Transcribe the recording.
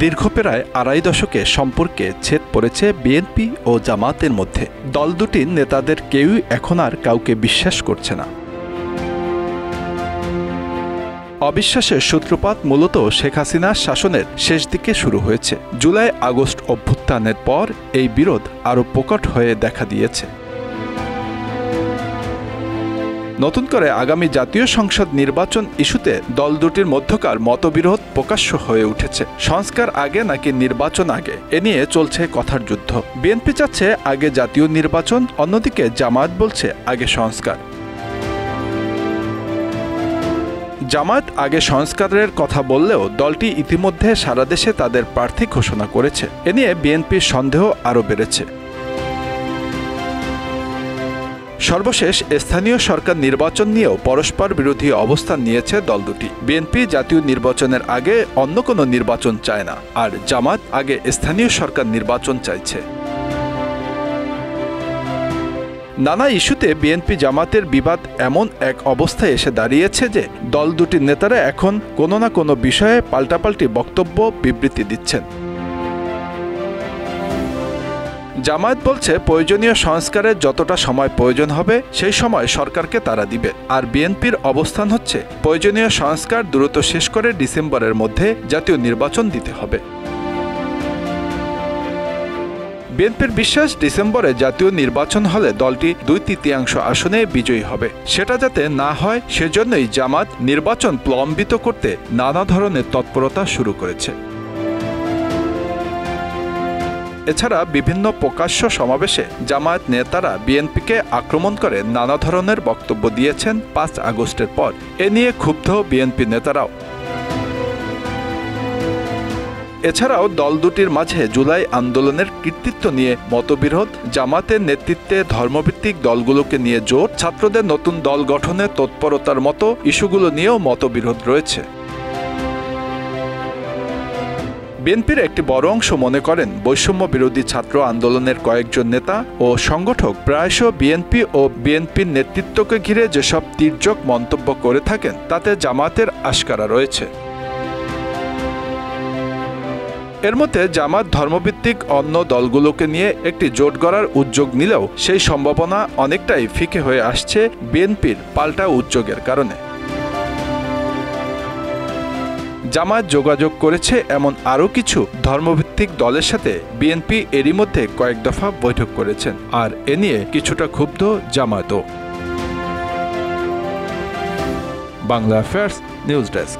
দীর্ঘ প্রায় আড়াই দশকে সম্পর্কে ছেদ পড়েছে বিএনপি ও জামায়াতের মধ্যে। দল দুটির নেতাদের কেউই এখন আর কাউকে বিশ্বাস করছে না। অবিশ্বাসের সূত্রপাত মূলত শেখ হাসিনার শাসনের শেষ দিকে শুরু হয়েছে। জুলাই আগস্ট অভ্যুত্থানের পর এই বিরোধ আরও প্রকট হয়ে দেখা দিয়েছে। নতুন করে আগামী জাতীয় সংসদ নির্বাচন ইস্যুতে দল দুটির মধ্যকার মতবিরোধ প্রকাশ্য হয়ে উঠেছে। সংস্কার আগে নাকি নির্বাচন আগে, এ নিয়ে চলছে কথার যুদ্ধ। বিএনপি চাচ্ছে আগে জাতীয় নির্বাচন, অন্যদিকে জামায়াত বলছে আগে সংস্কার। জামায়াত আগে সংস্কারের কথা বললেও দলটি ইতিমধ্যে সারা দেশে তাদের প্রার্থী ঘোষণা করেছে। এ নিয়ে বিএনপির সন্দেহ আরও বেড়েছে। সর্বশেষ স্থানীয় সরকার নির্বাচন নিয়েও পরস্পর বিরোধী অবস্থান নিয়েছে দল দুটি। বিএনপি জাতীয় নির্বাচনের আগে অন্য কোনো নির্বাচন চায় না, আর জামায়াত আগে স্থানীয় সরকার নির্বাচন চাইছে। নানা ইস্যুতে বিএনপি জামায়াতের বিবাদ এমন এক অবস্থায় এসে দাঁড়িয়েছে যে দল দুটির নেতারা এখন কোনো না কোনো বিষয়ে পাল্টাপাল্টি বক্তব্য বিবৃতি দিচ্ছেন। জামায়াত বলছে প্রয়োজনীয় সংস্কারের যতটা সময় প্রয়োজন হবে সেই সময় সরকারকে তারা দিবে, আর বিএনপির অবস্থান হচ্ছে প্রয়োজনীয় সংস্কার দ্রুত শেষ করে ডিসেম্বরের মধ্যে জাতীয় নির্বাচন দিতে হবে। বিএনপির বিশ্বাস, ডিসেম্বরে জাতীয় নির্বাচন হলে দলটি 2/3 আসনে বিজয়ী হবে। সেটা যাতে না হয় সেজন্যই জামায়াত নির্বাচন প্রলম্বিত করতে নানা ধরনের তৎপরতা শুরু করেছে। এছাড়া বিভিন্ন প্রকাশ্য সমাবেশে জামায়াত নেতারা বিএনপিকে আক্রমণ করে নানা ধরনের বক্তব্য দিয়েছেন 5 আগস্টের পর। এ নিয়ে ক্ষুব্ধ বিএনপি নেতারাও। এছাড়াও দল দুটির মাঝে জুলাই আন্দোলনের কৃতিত্ব নিয়ে মতবিরোধ, জামায়াতের নেতৃত্বে ধর্মভিত্তিক দলগুলোকে নিয়ে জোট, ছাত্রদের নতুন দল গঠনের তৎপরতার মতো ইস্যুগুলো নিয়েও মতবিরোধ রয়েছে। বিএনপির একটি বড় অংশ মনে করেন বৈষম্য বিরোধী ছাত্র আন্দোলনের কয়েকজন নেতা ও সংগঠক প্রায়শ বিএনপি ও বিএনপির নেতৃত্বকে ঘিরে যেসব তীর্যক মন্তব্য করে থাকেন তাতে জামায়াতের আশকারা রয়েছে। এর মধ্যে জামায়াত ধর্মভিত্তিক অন্য দলগুলোকে নিয়ে একটি জোট গড়ার উদ্যোগ নিলেও সেই সম্ভাবনা অনেকটাই ফিকে হয়ে আসছে বিএনপির পাল্টা উদ্যোগের কারণে। জামায়াত যোগাযোগ করেছে এমন আরও কিছু ধর্মভিত্তিক দলের সাথে বিএনপি এরই মধ্যে কয়েক দফা বৈঠক করেছেন, আর এ নিয়ে কিছুটা ক্ষুব্ধ জামায়াতও। Bangla affairs news desk.